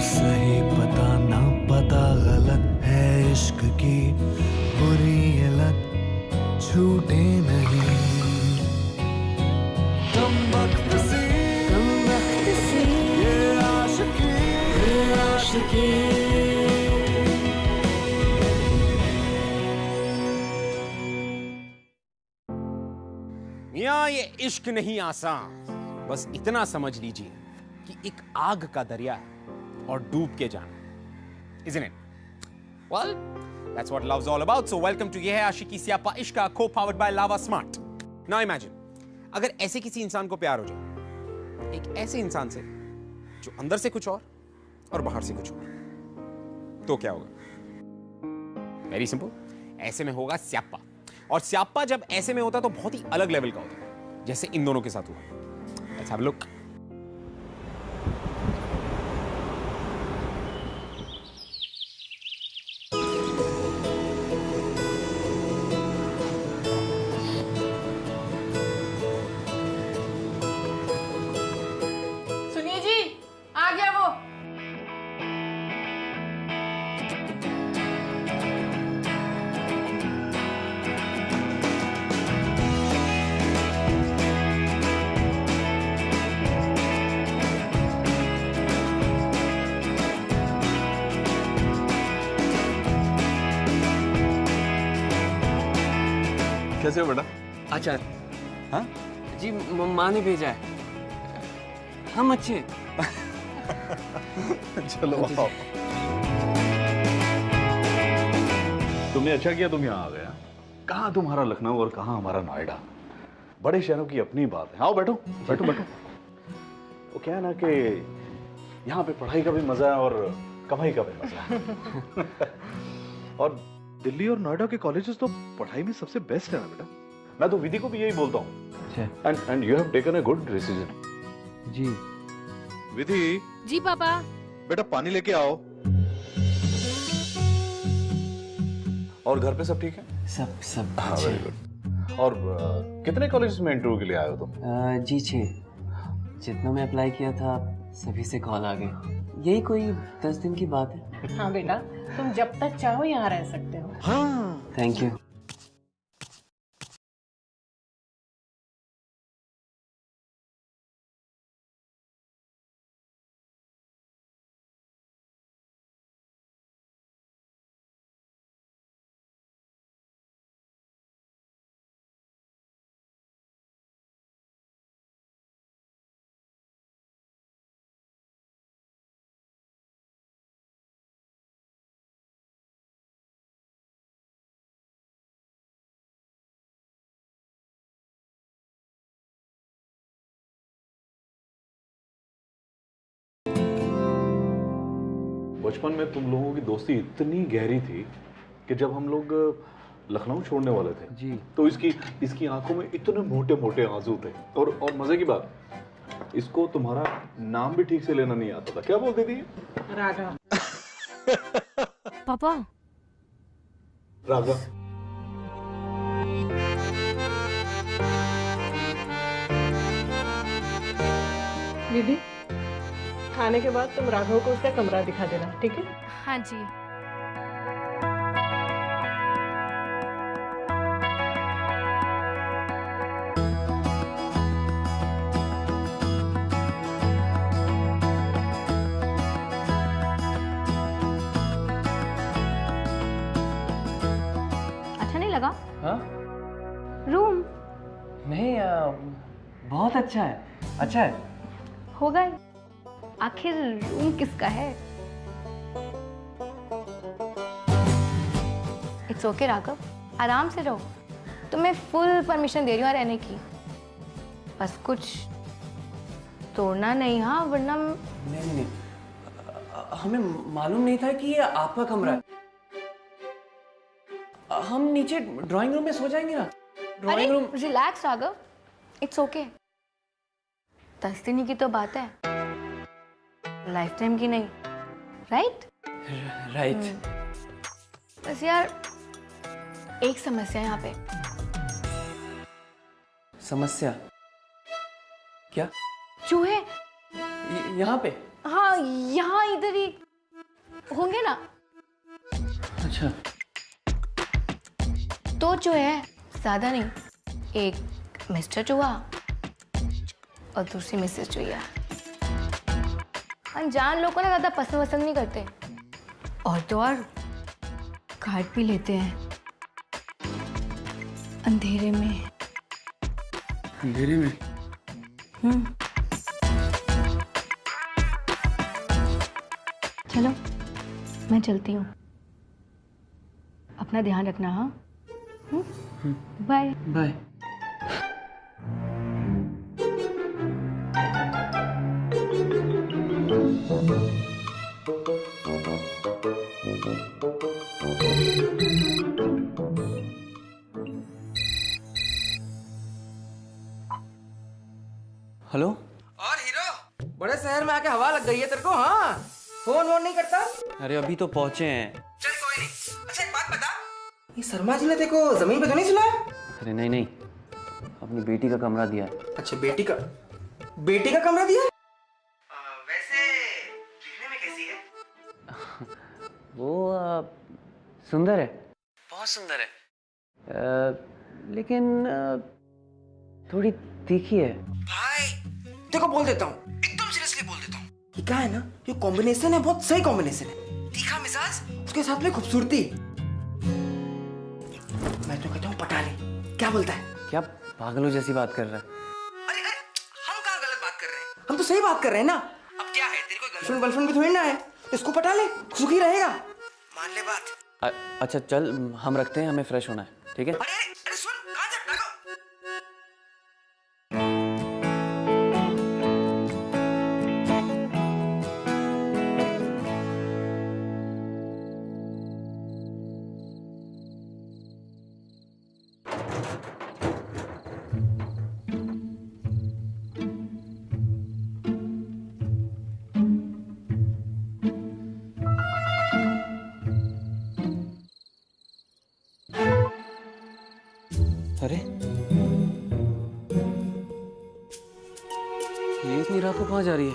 सही पता ना पता गलत है इश्क की बुरी ये लत छूटे नहीं। कम वक्त सी ये आशिकी मियां ये इश्क नहीं आसान, बस इतना समझ लीजिए कि एक आग का दरिया है और डूब के जाना, isn't it? Well, that's what love's all about. So welcome to ये है आशिकी सियापा इश्क, co-powered by Lava Smart. Now imagine, अगर ऐसे किसी इंसान को प्यार हो जाए, एक ऐसे इंसान से जो अंदर से कुछ और बाहर से कुछ और, तो क्या होगा? वेरी सिंपल, ऐसे में होगा स्यापा। और स्यापा जब ऐसे में होता है तो बहुत ही अलग लेवल का होता है, जैसे इन दोनों के साथ हुआ। Let's have a look. सुनिए जी, आ गया वो। कैसे हो बेटा? आचार्य, हाँ? जी माँ ने भेजा है। हम अच्छे हैं। चलो आओ। तुमने अच्छा किया तुम यहाँ आ गया। कहाँ तुम्हारा लखनऊ और कहाँ हमारा नोएडा। बड़े शहरों की अपनी बात है। आओ बैठो बैठो बैठो। वो क्या है ना कि यहाँ पे पढ़ाई का भी मजा है और कमाई का भी मजा है। और दिल्ली और नोएडा के कॉलेजेस तो पढ़ाई में सबसे बेस्ट है ना बेटा। मैं तो विधि को भी यही बोलता हूँ। And you have taken a good decision. जी विधि। जी पापा। बेटा पानी लेके आओ। और घर पे सब ठीक है? सब हाँ अच्छे वेरी गुड। और कितने कॉलेज में इंटरव्यू के लिए आए हो तुम? जी 6। जितना मैं अप्लाई किया था सभी से कॉल आ गए। यही कोई 10 दिन की बात है। हाँ बेटा, तुम जब तक चाहो यहाँ रह सकते हो। हाँ। Thank you. बचपन में तुम लोगों की दोस्ती इतनी गहरी थी कि जब हम लोग लखनऊ छोड़ने वाले थे जी तो इसकी आंखों में इतने मोटे मोटे आंसू थे। और मजे की बात, इसको तुम्हारा नाम भी ठीक से लेना नहीं आता था। क्या बोलती थी? राघव। पापा राघव। दीदी, खाने के बाद तुम राघव को उसका कमरा दिखा देना, ठीक है? हाँ जी। अच्छा नहीं लगा? हाँ रूम नहीं, बहुत अच्छा है। अच्छा है। होगा ही। आखिर रूम किसका है? इट्स ओके राघव, आराम से रहो। तुम्हें फुल परमिशन दे रही हूँ रहने की। बस कुछ तोड़ना नहीं, हाँ, वरना नहीं, हमें मालूम नहीं था कि ये आपका कमरा है। हम नीचे ड्राइंग रूम में सो जाएंगे ना। Drawing room. Relax Raghav, it's okay. 10 दिन की तो बात है, लाइफ टाइम की नहीं, राइट? राइट। बस यार एक समस्या है यहाँ पे। समस्या क्या? चूहे। यहाँ पे? हाँ यहाँ इधर ही होंगे ना। अच्छा, तो जो है ज्यादा नहीं, एक मिस्टर चूहा और दूसरी मिसेस चूहिया। अनजान लोग को ना ज्यादा पसंद नहीं करते, और तो और काट भी लेते हैं अंधेरे में। अंधेरे में? चलो मैं चलती हूँ, अपना ध्यान रखना। हाँ, बाय बाय। हेलो। और हीरो, बड़े शहर में आके हवा लग गई है तेरे को? हाँ, फोन वोन नहीं करता? अरे अभी तो पहुंचे हैं। चल कोई नहीं। अच्छा एक बात बता, ये शर्मा जी ने तेरे को जमीन पे तो नहीं सुलाया? अरे नहीं नहीं, अपनी बेटी का कमरा दिया है। अच्छा बेटी का कमरा दिया? वैसे दिखने में कैसी है? वो सुंदर है, बहुत सुंदर है, लेकिन थोड़ी तीखी है। भाई देखो बोल देता हूँ, एकदम सीरियसली बोल देता हूँ, ये क्या है ना, ये कॉम्बिनेशन है, बहुत सही कॉम्बिनेशन है। तीखा मिजाज, उसके साथ में खूबसूरती। मैं तो कहता हूँ पटा ले, क्या बोलता है? क्या पागलों जैसी बात कर रहा है? अरे हम कहाँ गलत बात कर रहे हैं, हम तो सही बात कर रहे हैं ना। अब क्या है, तेरी कोई गर्लफ्रेंड भी थोड़ी ना है, इसको पटा ले, सुखी रहेगा, मान ले बात। अच्छा चल, हम रखते हैं, हमें फ्रेश होना है, ठीक है? अरे सुन, कहाँ जा रहा है? अरे ये इतनी रात को कहाँ जा रही है?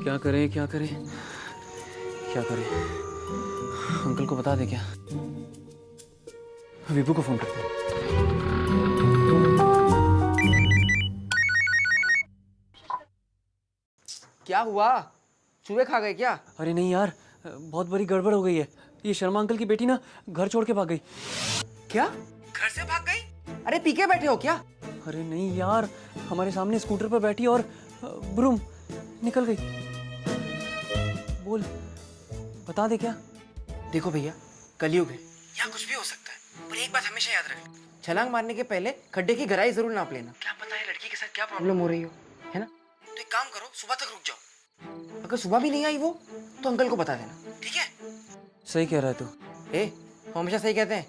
क्या करें क्या करें क्या करें? अंकल को बता दे क्या? विभू को फोन करते हैं। क्या हुआ, चूहे खा गए क्या? अरे नहीं यार, बहुत बड़ी गड़बड़ हो गई है। ये शर्मा अंकल की बेटी ना घर छोड़ के भाग गई। क्या, घर से भाग गई? अरे पी के बैठे हो क्या? अरे नहीं यार, हमारे सामने स्कूटर पर बैठी और ब्रूम निकल गई। बोल, बता दे क्या? देखो भैया, कलयुग है, यहाँ कुछ भी हो सकता है, पर एक बात हमेशा याद रखना, छलांग मारने के पहले खड्डे की गहराई जरूर नाप लेना। क्या पता है लड़की के साथ क्या प्रॉब्लम हो रही हो, है ना? तो एक काम करो, सुबह तक रुक जाओ, अगर सुबह भी नहीं आई वो तो अंकल को बता देना, ठीक है? सही कह रहा है तू। वो हमेशा सही कहते हैं।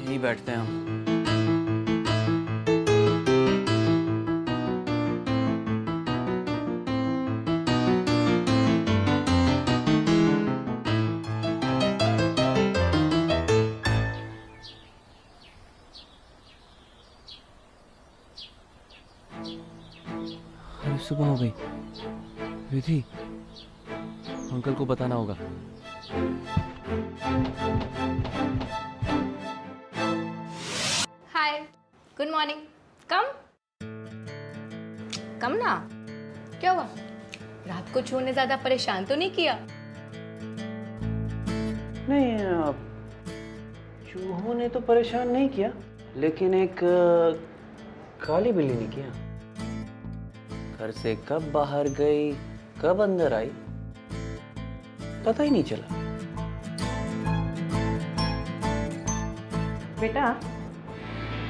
यहीं बैठते हैं हम। अरे सुबह हो गई। विधि, अंकल को बताना होगा। हाय, गुड मॉर्निंग। कम ना। क्या हुआ, रात को चूहों ने ज्यादा परेशान तो नहीं किया? नहीं, चूहों ने तो परेशान नहीं किया, लेकिन एक काली बिल्ली ने किया। घर से कब बाहर गई, कब अंदर आई, पता ही नहीं चला। बेटा,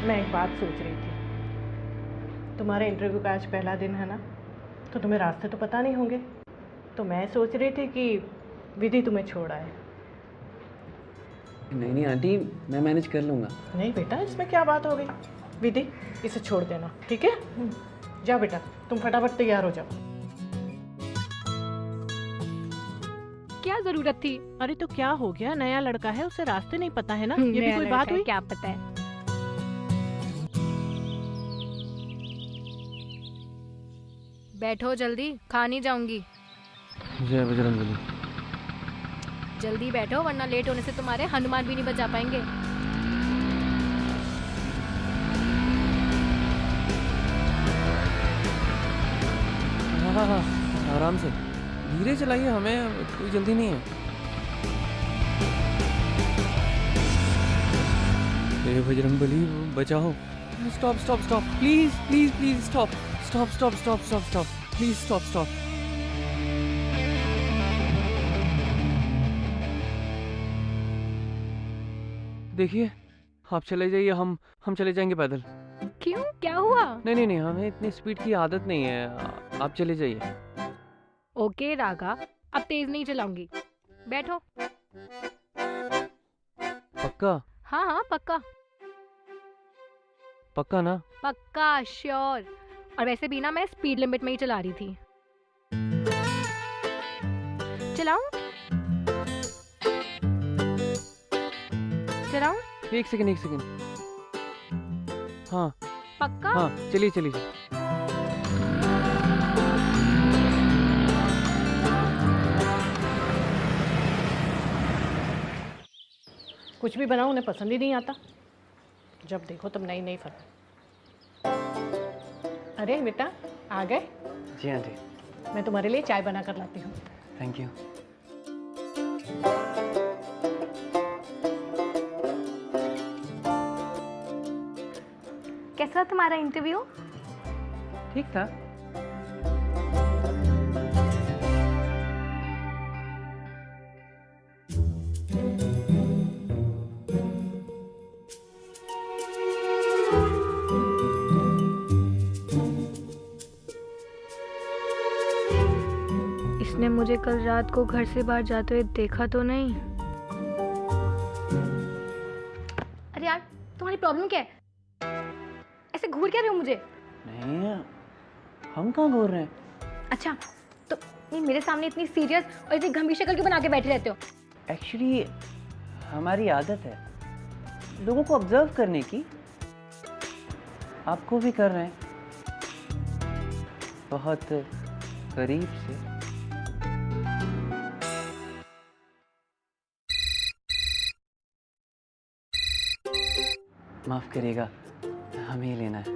मैं एक बात सोच रही थी, तुम्हारे इंटरव्यू का आज पहला दिन है ना, तो तुम्हें रास्ते तो पता नहीं होंगे, तो मैं सोच रही थी कि विधि तुम्हें छोड़ आए। नहीं नहीं आंटी, मैं मैनेज कर लूंगा। नहीं बेटा, इसमें क्या बात हो गई? विधि, इसे छोड़ देना, ठीक है? जाओ बेटा, तुम फटाफट तैयार हो जाओ। क्या जरूरत थी? अरे तो क्या हो गया, नया लड़का है, उसे रास्ते नहीं पता है ना, ये भी कोई बात हुई? क्या पता है। बैठो जल्दी, खा नहीं जाऊंगी। जय बजरंगबली। जल्दी बैठो वरना लेट होने से तुम्हारे हनुमान भी नहीं बजा पाएंगे। हाँ, आराम से, धीरे चलाइए, हमें कोई जल्दी नहीं है। हे बजरंगबली बचाओ। Stop stop stop, please please please stop stop stop stop stop stop, please stop stop. देखिए, आप चले जाइए, हम चले जाएंगे पैदल। क्यों, क्या हुआ? नहीं नहीं नहीं, हमें इतनी स्पीड की आदत नहीं है, आप चले जाइए। ओके राघव, अब तेज नहीं चलाऊंगी, बैठो। पक्का? हाँ हाँ पक्का। पक्का ना? पक्का, श्योर। और वैसे भी ना मैं स्पीड लिमिट में ही चला रही थी। चलाऊं? चलाऊं? एक सेकंड। हाँ पक्का? हाँ, चलिए चलिए। कुछ भी बनाओ उन्हें पसंद ही नहीं आता, जब देखो तब नई नई फरमाइश। अरे बेटा आ गए? जी हाँ जी। मैं तुम्हारे लिए चाय बना कर लाती हूँ। Thank you. कैसा तुम्हारा इंटरव्यू? ठीक था। इसने मुझे कल रात को घर से बाहर जाते हुए देखा तो नहीं? अरे यार तुम्हारी प्रॉब्लम क्या है? ऐसे घूर क्या रहे हो मुझे? नहीं, हम कहाँ घूर रहे हैं? अच्छा तो नहीं, मेरे सामने इतनी सीरियस और इतनी गंभीर शक्ल क्यों बना के बैठे रहते हो? एक्चुअली हमारी आदत है लोगों को ऑब्जर्व करने की। आपको भी कर रहे हैं, बहुत करीब से। माफ करिएगा, हमें ही लेना है।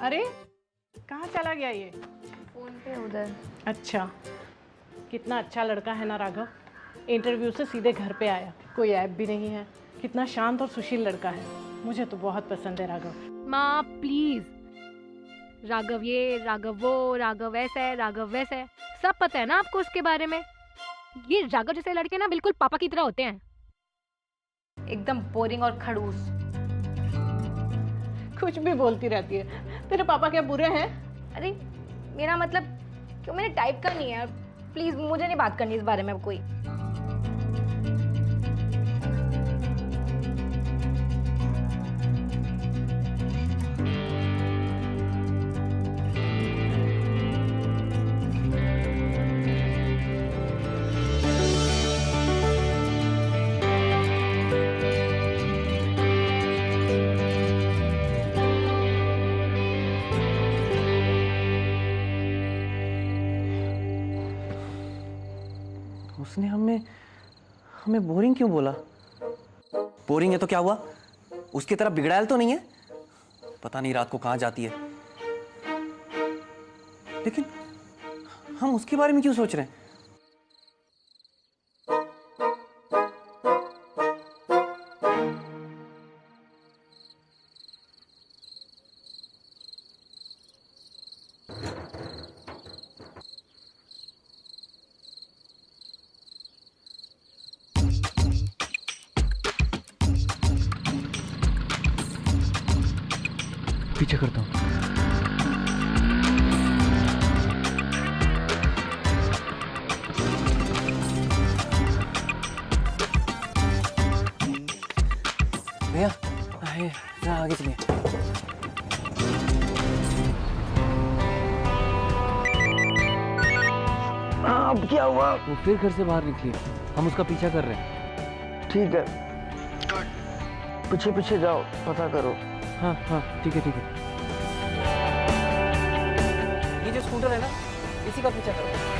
अरे कहाँ चला गया ये? फोन पे उधर। अच्छा, कितना अच्छा लड़का है ना राघव, इंटरव्यू से सीधे घर पे आया, कोई ऐप भी नहीं है, कितना शांत और सुशील लड़का है, मुझे तो बहुत पसंद है राघव। माँ प्लीज, राघव ये, राघव वो, राघव ऐसा है, राघव वैसा है, सब पता है ना आपको उसके बारे में। ये राघव जैसे लड़के ना बिल्कुल पापा की तरह होते हैं, एकदम बोरिंग और खड़ूस। कुछ भी बोलती रहती है, तेरे पापा क्या बुरे हैं? अरे मेरा मतलब क्यों, मेरे टाइप का नहीं है, प्लीज मुझे नहीं बात करनी इस बारे में अब कोई। उसने हमें बोरिंग क्यों बोला? बोरिंग है तो क्या हुआ? उसकी तरह बिगड़ैल तो नहीं है? पता नहीं रात को कहाँ जाती है, लेकिन हम उसके बारे में क्यों सोच रहे हैं? पीछे करता हूँ। भैया आगे चलिए। अब क्या हुआ? वो फिर घर से बाहर निकली, हम उसका पीछा कर रहे हैं। ठीक है, पीछे पीछे जाओ, पता करो। हाँ हाँ ठीक है ठीक है। ये जो स्कूटर है ना, इसी का पीछा करो।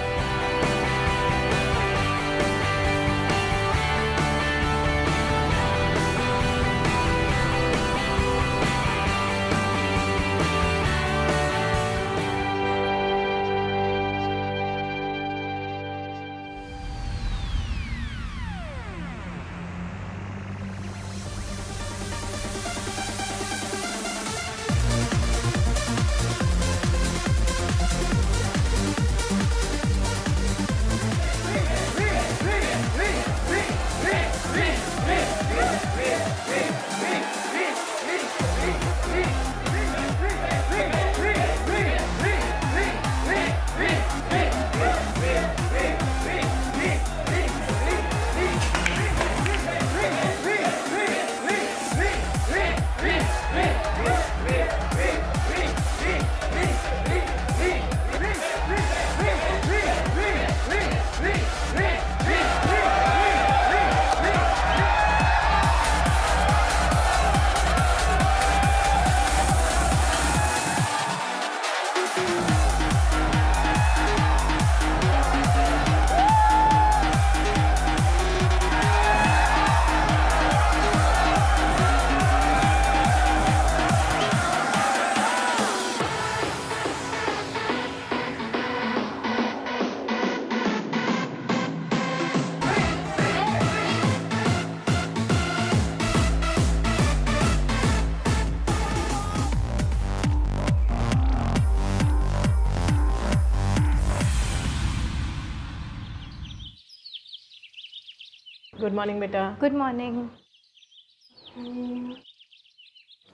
गुड मॉर्निंग बेटा। Good morning.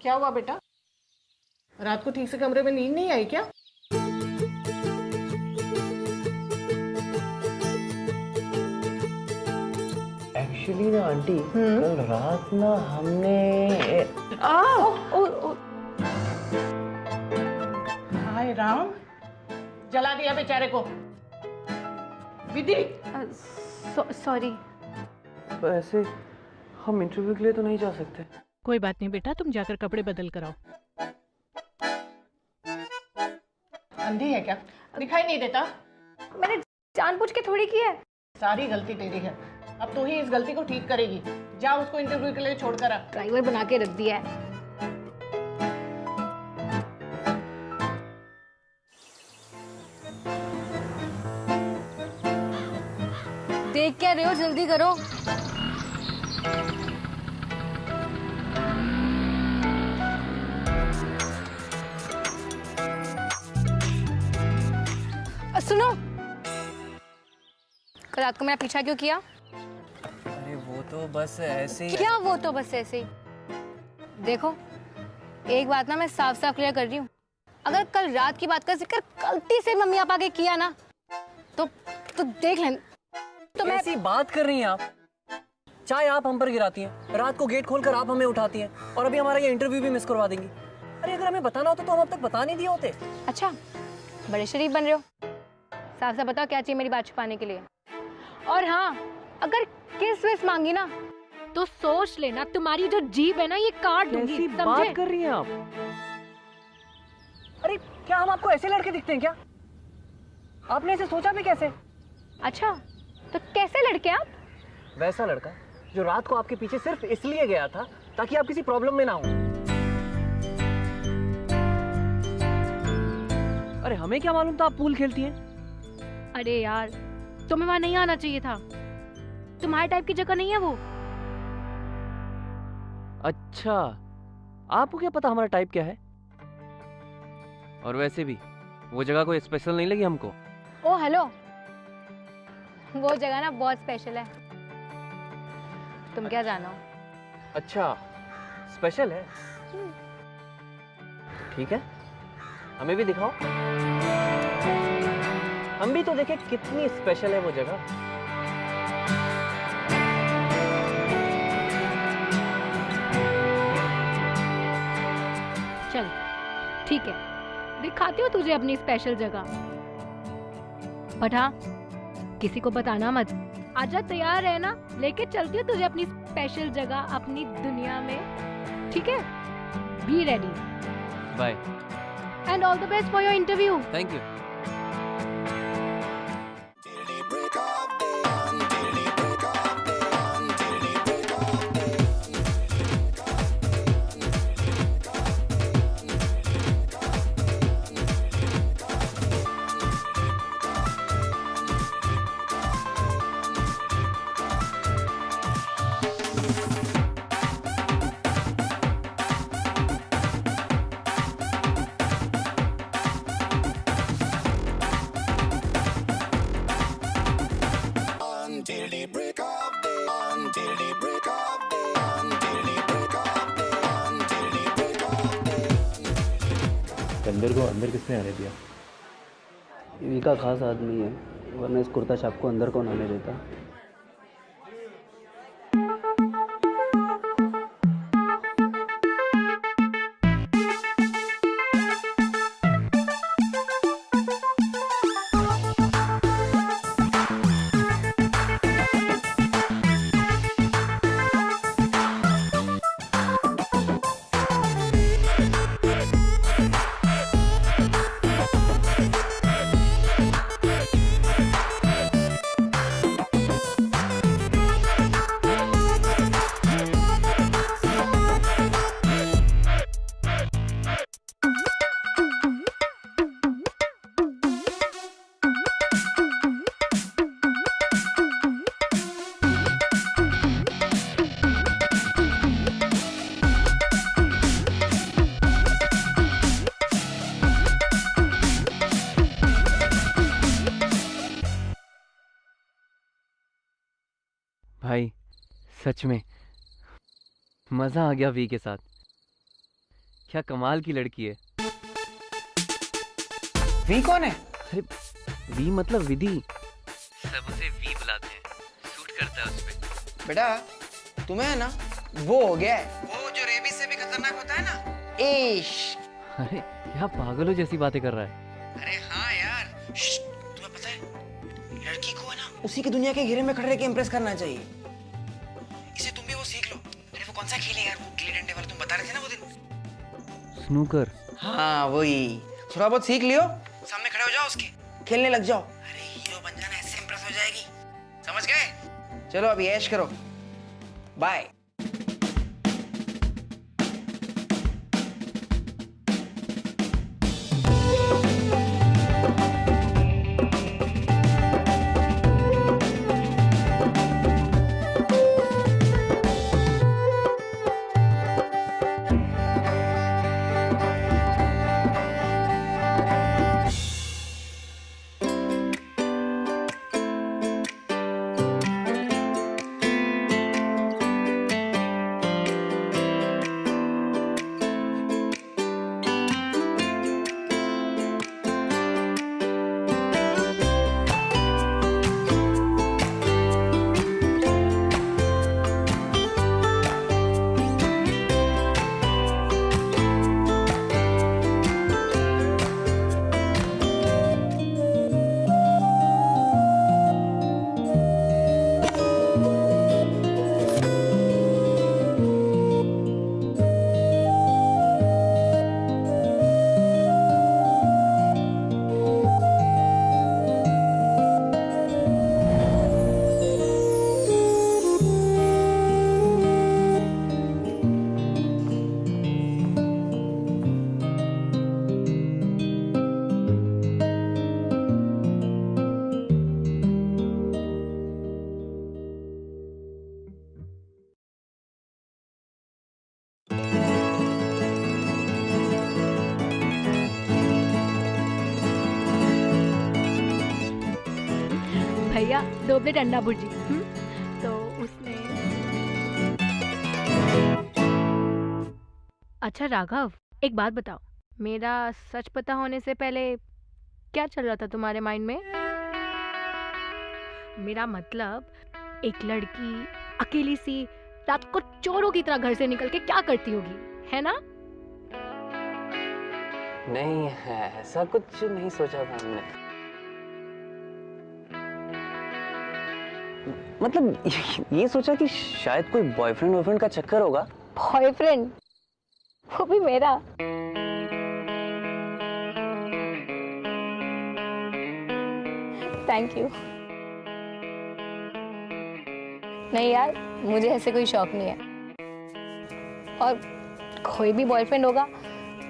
क्या हुआ बेटा? रात को ठीक से कमरे में नींद नहीं आई क्या? एक्चुअली ना आंटी, कल रात ना हमने हाय राम, जला दिया बेचारे को। विधि, सॉरी। ऐसे हम इंटरव्यू के लिए तो नहीं जा सकते। कोई बात नहीं बेटा, तुम जाकर कपड़े बदल कर आओ। अंधी है क्या? दिखाई नहीं देता? मैंने जानबूझ के थोड़ी की है। सारी गलती तेरी है, अब तू ही इस गलती को ठीक करेगी। जा उसको इंटरव्यू के लिए छोड़कर आ। ड्राइवर बना के रख दिया है। देख क्या रहे हो, जल्दी करो। सुनो, कल रात को मेरा पीछा क्यों किया? अरे वो तो बस ऐसे ही। क्या वो तो बस ऐसे ही? देखो, एक बात ना मैं साफ साफ क्लियर कर रही हूँ, अगर कल रात की बात का जिक्र गलती से मम्मी पापा के किया ना तो देख लें। तो मैं ऐसी बात कर रही हैं आप? चाय आप हम पर गिराती हैं, रात को गेट खोलकर आप हमें उठाती हैं, और अभी हमारा ये इंटरव्यू भी मिस करवा देंगी। अरे अगर हमें बताना होता तो हम अब तक बता नहीं दिए होते। अच्छा, बड़े शरीफ बन रहे हो। साफ साफ बताओ क्या चाहिए मेरी बात छुपाने के लिए। और हाँ, अगर किस विस मांगी ना तो सोच लेना, तुम्हारी जो जीभ है ना ये काट दूंगी। कैसी बात कर रही हैं आप? अरे क्या हम आपको ऐसे लड़के दिखते हैं क्या? आपने ऐसे सोचा भी कैसे? अच्छा, तो कैसे लड़के आप? वैसा लड़का जो रात को आपके पीछे सिर्फ इसलिए गया था ताकि आप किसी प्रॉब्लम में ना हो। अरे हमें क्या मालूम था आप पूल खेलती हैं? अरे यार, तुम्हें वहां नहीं आना चाहिए था, तुम्हारे टाइप की जगह नहीं है वो। अच्छा, आपको क्या पता हमारा टाइप क्या है? और वैसे भी वो जगह कोई स्पेशल नहीं लगी हमको। ओ हेलो, वो जगह ना बहुत स्पेशल है, तुम क्या जानो। अच्छा, स्पेशल है? ठीक है, हमें भी दिखाओ, हम भी तो देखें कितनी स्पेशल है वो जगह। ठीक है, दिखाती हूँ तुझे अपनी स्पेशल जगह। बट हाँ, किसी को बताना मत। आजा, तैयार है ना? लेके चलती हूँ तुझे अपनी स्पेशल जगह, अपनी दुनिया में। ठीक है, be ready. Bye and all the best for your interview. Thank you. अंदर को अंदर किसने आने दिया? ईवी का खास आदमी है, वरना इस कुर्ता छाप को अंदर कौन आने देता। भाई सच में मजा आ गया वी के साथ। क्या कमाल की लड़की है। वी कौन है? अरे वी मतलब विधि, सब उसे वी बुलाते हैं, सूट करता है उस पे। बेटा तुम्हें है ना वो हो गया है, वो जो रेबीज से भी खतरनाक होता है ना, इश्क। अरे क्या पागलों जैसी बातें कर रहा है। अरे हाँ यार, तुम्हें पता है लड़की को है ना उसी की दुनिया के घेरे में खड़े रह के इम्प्रेस करना चाहिए। इसे तुम भी वो सीख लो। अरे वो कौन सा खेल है यार, वो गिल्ली डंडे वाला तुम बता रहे थे ना वो दिन? स्नूकर। हाँ वही, थोड़ा बहुत सीख लियो, सामने खड़े हो जाओ उसके, खेलने लग जाओ। अरे हीरो बन जाना, ऐसे इम्प्रेस हो जाएगी। समझ गए? चलो अभी ऐश करो, बाय। भैया 2 प्लेट अंडा भुर्जी। तो उसने अच्छा राघव, एक बात बताओ, मेरा सच पता होने से पहले क्या चल रहा था तुम्हारे माइंड में? मेरा मतलब एक लड़की अकेली सी रात को चोरों की तरह घर से निकल के क्या करती होगी, है ना? नहीं है, ऐसा कुछ नहीं सोचा था हमने। मतलब ये सोचा कि शायद कोई बॉयफ्रेंड का चक्कर होगा। बॉयफ्रेंड? वो भी मेरा? Thank you. नहीं यार, मुझे ऐसे कोई शौक नहीं है। और कोई भी बॉयफ्रेंड होगा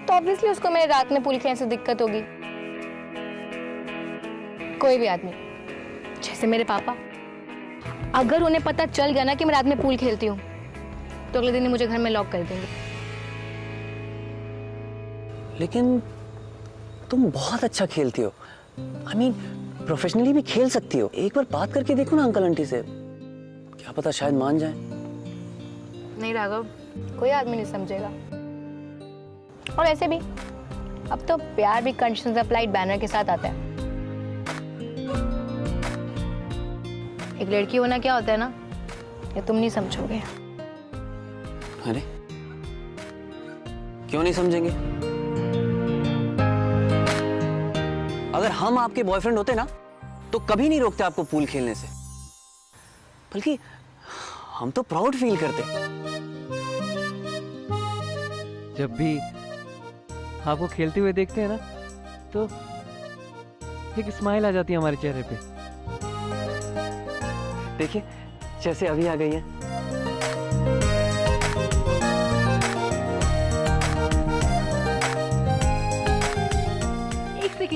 तो ऑब्वियसली उसको मेरे रात में पूल खेलने से दिक्कत होगी। कोई भी आदमी, जैसे मेरे पापा, अगर उन्हें पता चल गया ना कि मैं रात में पूल खेलती हूँ तो अगले दिन ही मुझे घर में लॉक कर देंगे। लेकिन तुम बहुत अच्छा खेलती हो। I mean, प्रोफेशनली भी खेल सकती हो। एक बार बात करके देखो ना अंकल आंटी से, क्या पता शायद मान जाए। नहीं राघव, कोई आदमी नहीं समझेगा। और ऐसे भी अब तो प्यार भी कंडीशंस अप्लाइड बैनर के साथ आता है। एक लड़की होना क्या होता है ना, ये तुम नहीं समझोगे। अरे क्यों नहीं समझेंगे? अगर हम आपके बॉयफ्रेंड होते ना तो कभी नहीं रोकते आपको पूल खेलने से, बल्कि हम तो प्राउड फील करते। जब भी आपको खेलते हुए देखते हैं ना तो एक स्माइल आ जाती है हमारे चेहरे पे। देखिए जैसे अभी आ गई है।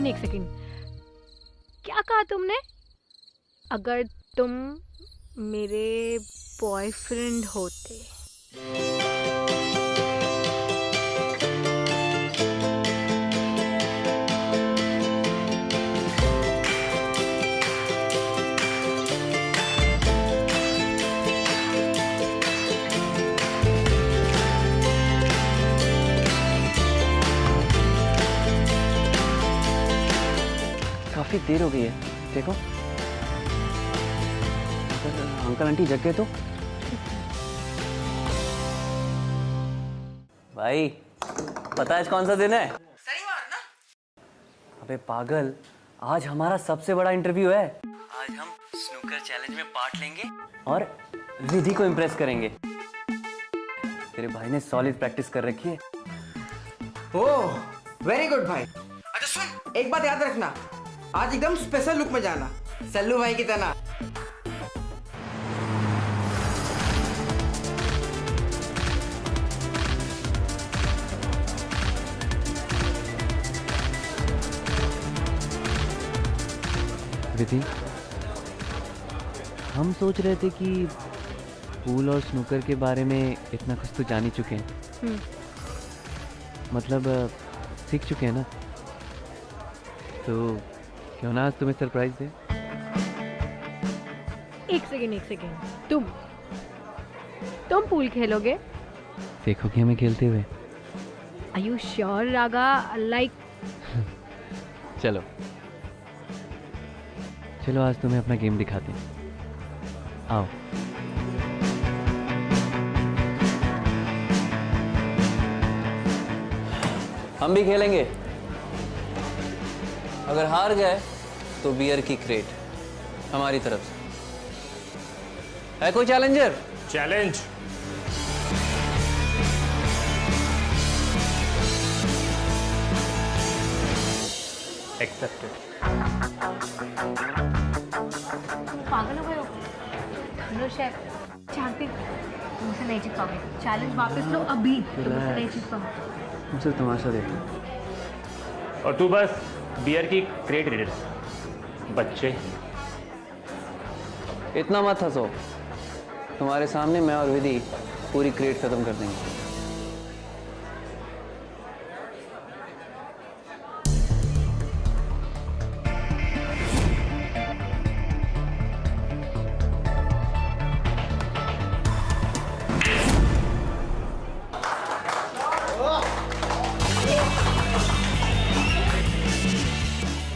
एक सेकंड, क्या कहा तुमने? अगर तुम मेरे बॉयफ्रेंड होते? काफी देर हो गई है, देखो अगर अंकल आंटी जग गए तो। भाई पता है आज कौन सा दिन है? शनिवार ना? अबे पागल, आज हमारा सबसे बड़ा इंटरव्यू है। आज हम स्नूकर चैलेंज में पार्ट लेंगे और विधि को इम्प्रेस करेंगे। तेरे भाई ने सॉलिड प्रैक्टिस कर रखी है। ओह वेरी गुड भाई। अच्छा सुन, एक बात याद रखना, आज एकदम स्पेशल लुक में जाना, सल्लू भाई की तरह। विधि, हम सोच रहे थे कि पूल और स्नूकर के बारे में इतना कुछ तो जान ही चुके हैं। मतलब सीख चुके हैं ना, तो क्यों ना आज तुम्हें सरप्राइज दे। एक सेकंड, तुम पूल खेलोगे? देखोगे हमें खेलते हुए? Are you sure Raga? Like चलो आज तुम्हें अपना गेम दिखाते हैं। आओ। हम भी खेलेंगे। अगर हार गए तो बियर की क्रेट हमारी तरफ से। है कोई चैलेंजर? चैलेंज। एक्सेप्टेड। पागल हो गए हो? हेलो शेफ, जानते तुमसे नहीं जीत पाओगे। चैलेंज वापस लो अभी, तुमसे नहीं जीत पाओगे। मुझसे तमाशा देखो। और तू बस बियर की क्रेट रीडर, बच्चे। इतना मत हंसो, तुम्हारे सामने मैं और विधि पूरी क्रेट खत्म कर देंगे।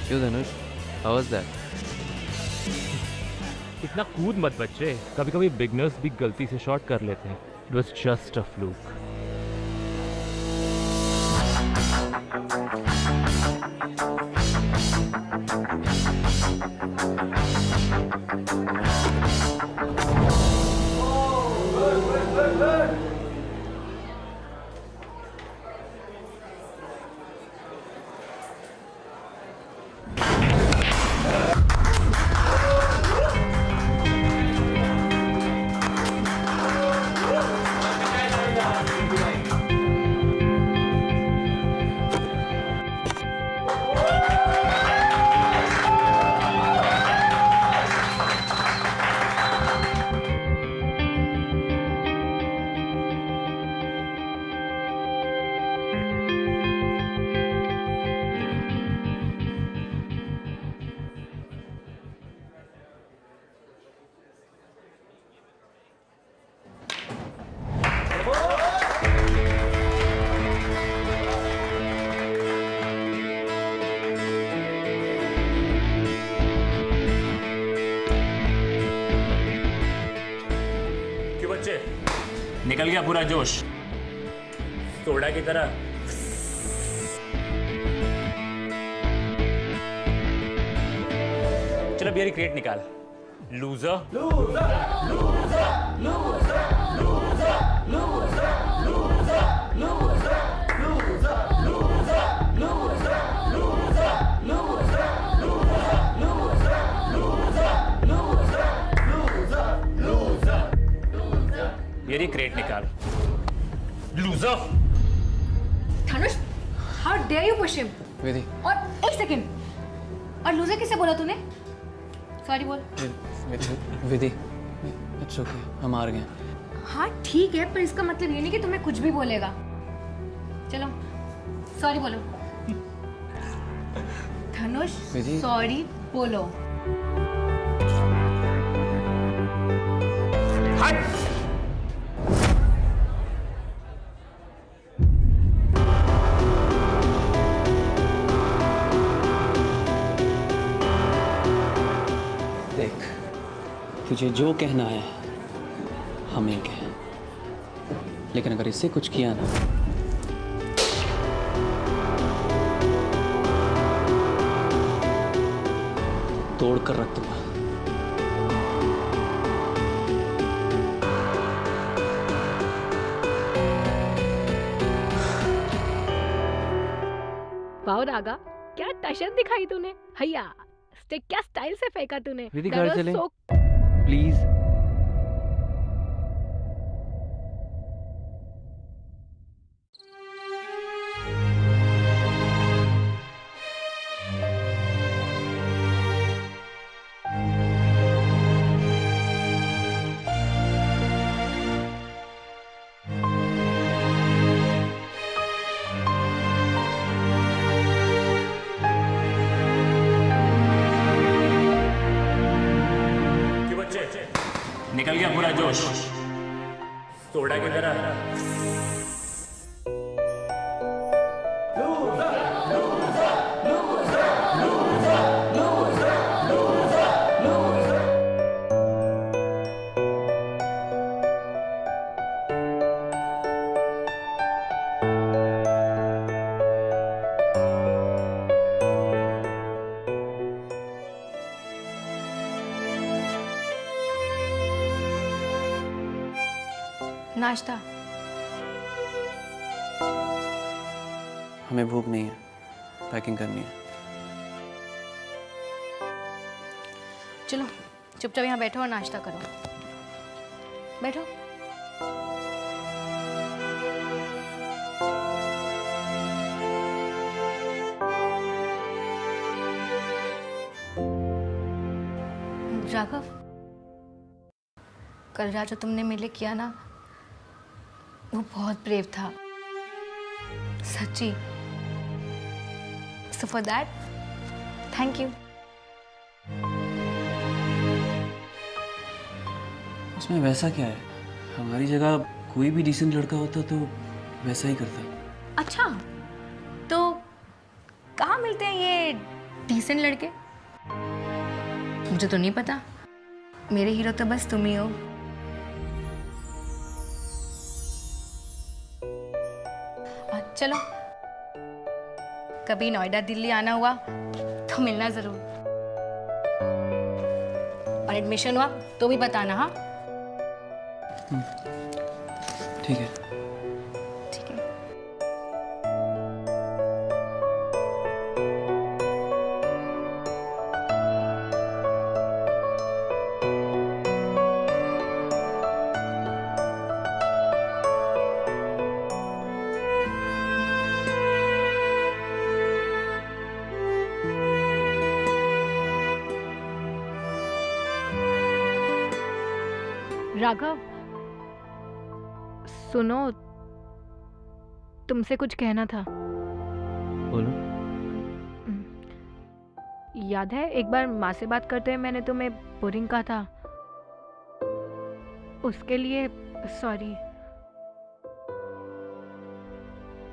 क्यों धनुष, हाउ वाज दैट? इतना कूद मत बच्चे, कभी कभी बिगनर्स भी गलती से शॉट कर लेते हैं। It was just a fluke. बच्चे, निकल गया पूरा जोश, सोडा की तरह। चलो बियर क्रेट निकाल। Loser, loser, loser, loser, loser, loser, loser, loser, loser, loser, loser, loser, loser, loser, loser, loser, loser. Beer crate निकाल। Loser. Dhanush, how dare you push him? Vidhi. और एक सेकंड, और लूजर किसे बोला तूने? सॉरी बोल। विधि, इट्स ओके, हम हार गए। हाँ ठीक है, पर इसका मतलब ये नहीं कि तुम्हें कुछ भी बोलेगा। चलो सॉरी बोलो। धनुष, सॉरी बोलो। हट। तुझे जो कहना है हमें कह, लेकिन अगर इससे कुछ किया ना तोड़ कर रख दूंगा। वाओ रागा, क्या टशन दिखाई तूने। हैया स्टिक क्या स्टाइल से फेंका तूने। विधि घर चले प्लीज। निकल गया पूरा जोश, सोडा की तरह। नाश्ता। हमें भूख नहीं है, पैकिंग करनी है। चलो चुपचाप यहाँ बैठो और नाश्ता करो। बैठो। राघव, कल रात जो तुमने मेरे लिए किया ना, वो बहुत ब्रेव था, सच्ची। So for that thank you. उसमें वैसा क्या है? हमारी जगह कोई भी डिसेंट लड़का होता तो वैसा ही करता। अच्छा, तो कहाँ मिलते हैं ये डिसेंट लड़के? मुझे तो नहीं पता, मेरे हीरो तो बस तुम ही हो। चलो कभी नोएडा दिल्ली आना हुआ तो मिलना जरूर, और एडमिशन हुआ तो भी बताना। हाँ ठीक है। ठीक है। राघव सुनो, तुमसे कुछ कहना था। बोलो। याद है एक बार माँ से बात करते हुए मैंने तुम्हें बोरिंग कहा था? उसके लिए सॉरी।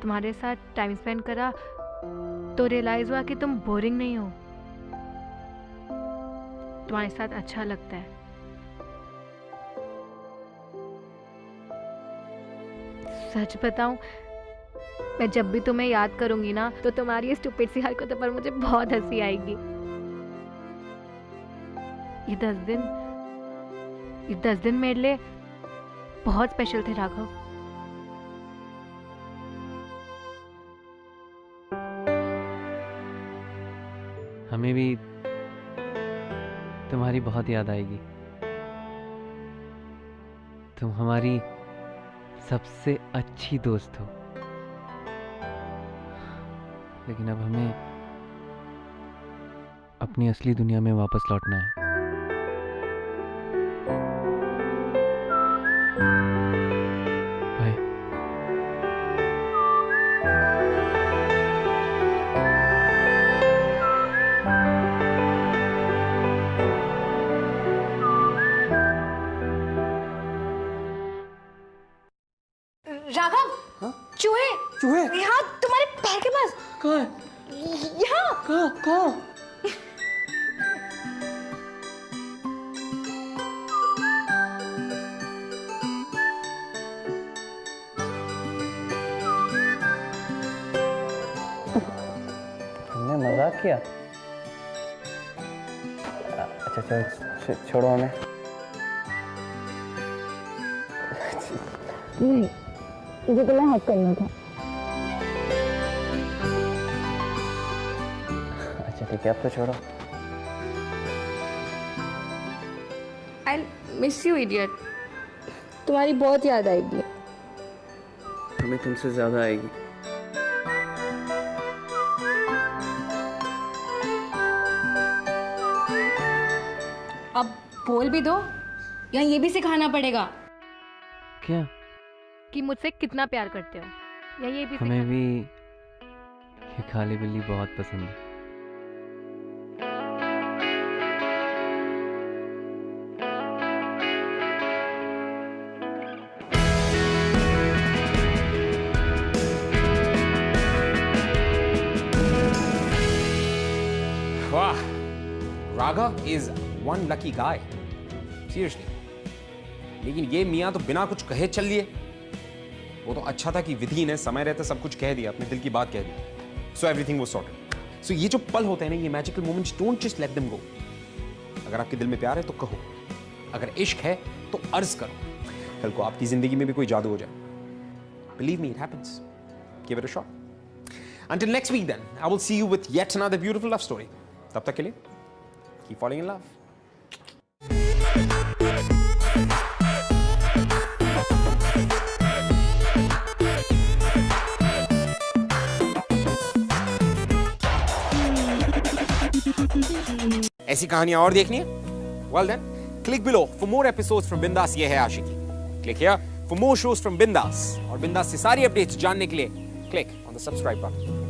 तुम्हारे साथ टाइम स्पेंड करा तो रियलाइज हुआ कि तुम बोरिंग नहीं हो, तुम्हारे साथ अच्छा लगता है। सच बताऊं, मैं जब भी तुम्हें याद करूंगी ना तो तुम्हारी ये स्टूपिड सी हरकतों पर मुझे बहुत हंसी आएगी। ये 10 दिन मेरे लिए बहुत स्पेशल थे राघव। हमें भी तुम्हारी बहुत याद आएगी। तुम हमारी सबसे अच्छी दोस्त हो। लेकिन अब हमें अपनी असली दुनिया में वापस लौटना है। बाय। राघव, चूहे चूहे यहाँ तुम्हारे पैर के पास। कहाँ है? यहाँ। कहाँ? तुमने मजाक किया? अच्छा चलो छोड़ो हमें। नहीं, मुझे तुम्हें हक करना था। अच्छा ठीक है, अब तो छोड़ो। I miss you idiot. तुम्हारी बहुत याद आएगी। हमें तुमसे ज्यादा आएगी। अब बोल भी दो या ये भी सिखाना पड़ेगा? क्या? कि मुझसे कितना प्यार करते हो, या ये भी हमें भी ये काली बिल्ली बहुत पसंद है। वाह, Raghav is one lucky guy. Seriously. लेकिन ये मियाँ तो बिना कुछ कहे चल लिए। वो तो अच्छा था कि विधि ने समय रहते सब कुछ कह दिया, अपने दिल की बात कह दी। So everything was sorted. So ये जो पल होते हैं ना, ये magical moments, don't just let them go. अगर आपके दिल में प्यार है तो कहो, अगर इश्क है तो अर्ज करो। कल को आपकी जिंदगी में भी कोई जादू हो जाए। Believe me, it happens. Give it a shot. Until next week then, I will see you with yet another beautiful love story. तब तक के लिए, keep falling in love. ऐसी कहानियां और देखनी है? Well then, click below for more episodes from Bindas ये है आशिकी. Click here for more shows from Bindas और Bindas से सारी अपडेट्स जानने के लिए click on the subscribe button.